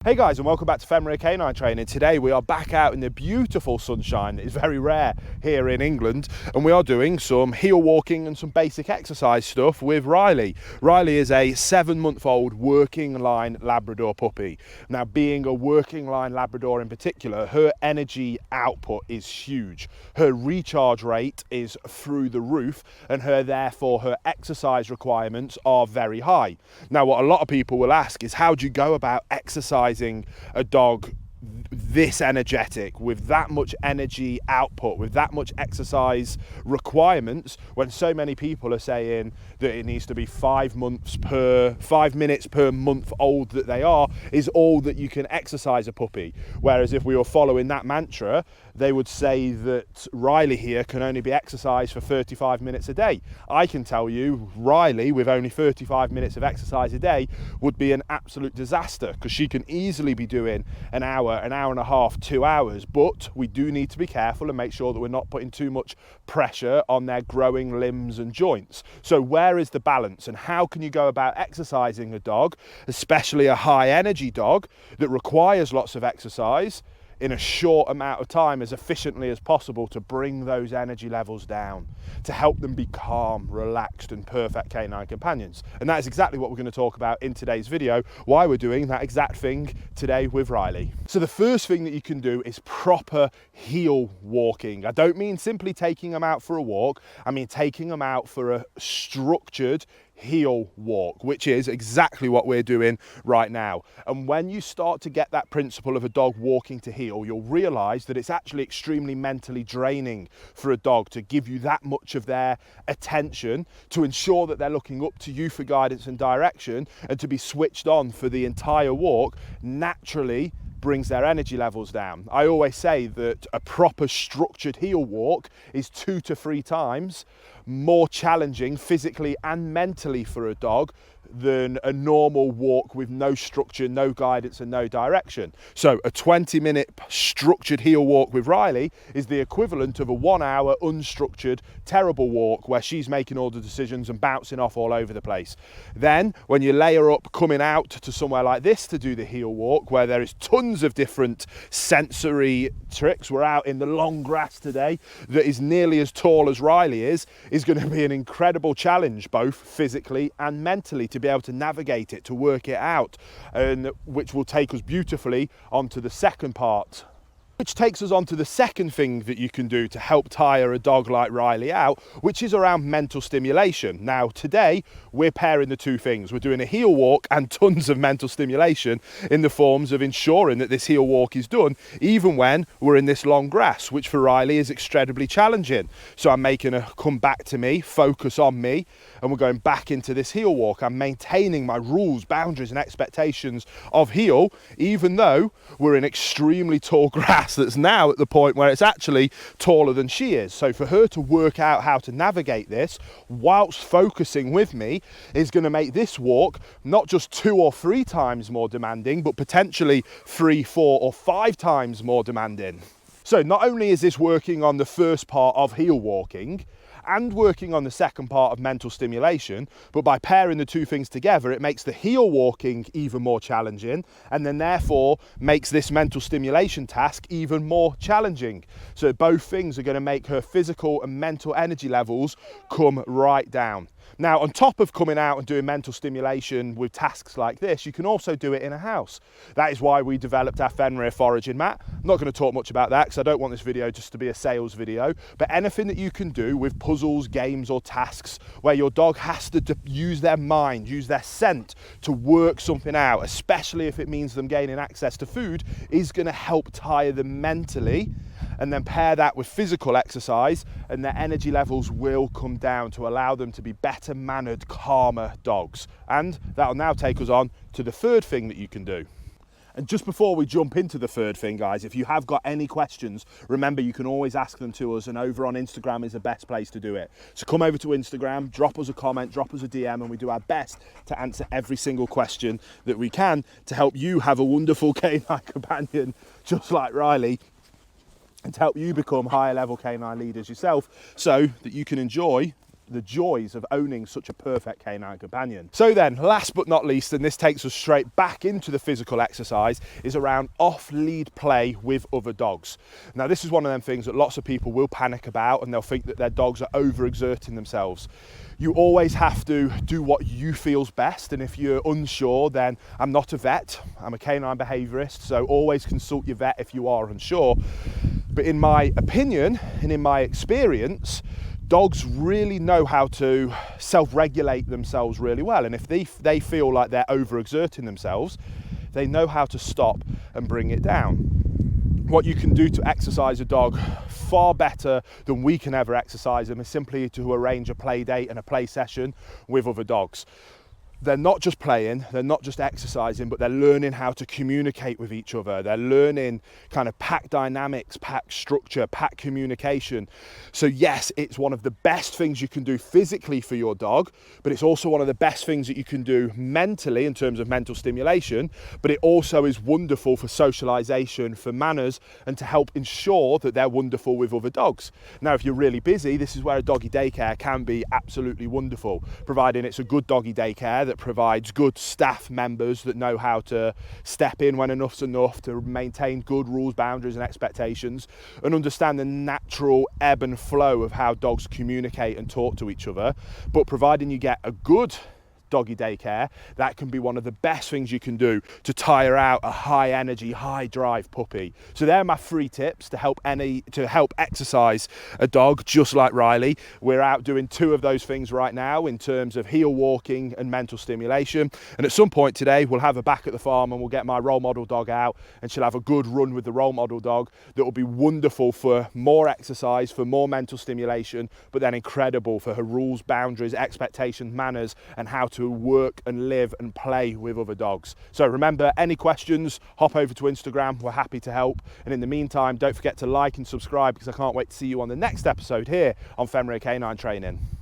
Hey guys, and welcome back to Fenrir Canine Training. Today we are back out in the beautiful sunshine. It's very rare here in England, and we are doing some heel walking and some basic exercise stuff with Riley. Riley is a 7-month-old working line Labrador puppy. Now, being a working line Labrador in particular, her energy output is huge. Her recharge rate is through the roof, and therefore her exercise requirements are very high. Now, what a lot of people will ask is, how do you go about exercising a dog this energetic, with that much energy output, with that much exercise requirements, when so many people are saying that it needs to be 5 minutes per month old that they are is all that you can exercise a puppy? Whereas if we were following that mantra, they would say that Riley here can only be exercised for 35 minutes a day. I can tell you, Riley with only 35 minutes of exercise a day would be an absolute disaster, because she can easily be doing an hour and a half, 2 hours. But we do need to be careful and make sure that we're not putting too much pressure on their growing limbs and joints. So where is the balance, and how can you go about exercising a dog, especially a high energy dog that requires lots of exercise, in a short amount of time as efficiently as possible, to bring those energy levels down, to help them be calm, relaxed and perfect canine companions? And that is exactly what we're going to talk about in today's video, why we're doing that exact thing today with Riley. So the first thing that you can do is proper heel walking. I don't mean simply taking them out for a walk, I mean taking them out for a structured heel walk, which is exactly what we're doing right now. And when you start to get that principle of a dog walking to heel, you'll realize that it's actually extremely mentally draining for a dog to give you that much of their attention, to ensure that they're looking up to you for guidance and direction, and to be switched on for the entire walk naturally brings their energy levels down. I always say that a proper structured heel walk is 2 to 3 times more challenging physically and mentally for a dog than a normal walk with no structure, no guidance and no direction. So a 20-minute structured heel walk with Riley is the equivalent of a 1-hour unstructured terrible walk where she's making all the decisions and bouncing off all over the place. Then when you layer up coming out to somewhere like this to do the heel walk, where there is tons of different sensory tricks, we're out in the long grass today that is nearly as tall as Riley is going to be an incredible challenge, both physically and mentally, to be able to navigate it, to work it out, and which will take us beautifully onto the second part. Which takes us on to the second thing that you can do to help tire a dog like Riley out, which is around mental stimulation. Now, today, we're pairing the two things. We're doing a heel walk and tons of mental stimulation in the forms of ensuring that this heel walk is done, even when we're in this long grass, which for Riley is incredibly challenging. So I'm making her come back to me, focus on me, and we're going back into this heel walk. I'm maintaining my rules, boundaries, and expectations of heel, even though we're in extremely tall grass that's now at the point where it's actually taller than she is. So for her to work out how to navigate this whilst focusing with me is going to make this walk not just 2 or 3 times more demanding, but potentially 3, 4 or 5 times more demanding. So not only is this working on the first part of heel walking and working on the second part of mental stimulation, but by pairing the two things together, it makes the heel walking even more challenging, and then therefore makes this mental stimulation task even more challenging. So both things are going to make her physical and mental energy levels come right down. Now, on top of coming out and doing mental stimulation with tasks like this, you can also do it in a house. That is why we developed our Fenrir foraging mat. I'm not going to talk much about that because I don't want this video just to be a sales video, but anything that you can do with puzzles, games or tasks where your dog has to use their mind, use their scent to work something out, especially if it means them gaining access to food, is going to help tire them mentally. And then pair that with physical exercise and their energy levels will come down to allow them to be better mannered, calmer dogs. And that'll now take us on to the third thing that you can do. And just before we jump into the third thing, guys, if you have got any questions, remember you can always ask them to us, and over on Instagram is the best place to do it. So come over to Instagram, drop us a comment, drop us a DM, and we do our best to answer every single question that we can to help you have a wonderful canine companion just like Riley, and to help you become higher level canine leaders yourself, so that you can enjoy the joys of owning such a perfect canine companion. So then, last but not least, and this takes us straight back into the physical exercise, is around off-lead play with other dogs. Now, this is one of them things that lots of people will panic about, and they'll think that their dogs are overexerting themselves. You always have to do what you feel's best, and if you're unsure, then I'm not a vet, I'm a canine behaviourist, so always consult your vet if you are unsure. But in my opinion and in my experience, dogs really know how to self-regulate themselves really well, and if they feel like they're overexerting themselves, they know how to stop and bring it down. What you can do to exercise a dog far better than we can ever exercise them is simply to arrange a play date and a play session with other dogs. They're not just playing, they're not just exercising, but they're learning how to communicate with each other. They're learning kind of pack dynamics, pack structure, pack communication. So yes, it's one of the best things you can do physically for your dog, but it's also one of the best things that you can do mentally in terms of mental stimulation, but it also is wonderful for socialization, for manners, and to help ensure that they're wonderful with other dogs. Now, if you're really busy, this is where a doggy daycare can be absolutely wonderful, providing it's a good doggy daycare that provides good staff members that know how to step in when enough's enough, to maintain good rules, boundaries and expectations, and understand the natural ebb and flow of how dogs communicate and talk to each other. But providing you get a good doggy daycare, that can be one of the best things you can do to tire out a high energy, high drive puppy. So they're my 3 tips to help exercise a dog just like Riley. We're out doing 2 of those things right now in terms of heel walking and mental stimulation, and at some point today we'll have her back at the farm and we'll get my role model dog out and she'll have a good run with the role model dog that will be wonderful for more exercise, for more mental stimulation, but then incredible for her rules, boundaries, expectations, manners, and how to work and live and play with other dogs. So remember, any questions, hop over to Instagram, we're happy to help. And in the meantime, don't forget to like and subscribe, because I can't wait to see you on the next episode here on Fenrir Canine Training.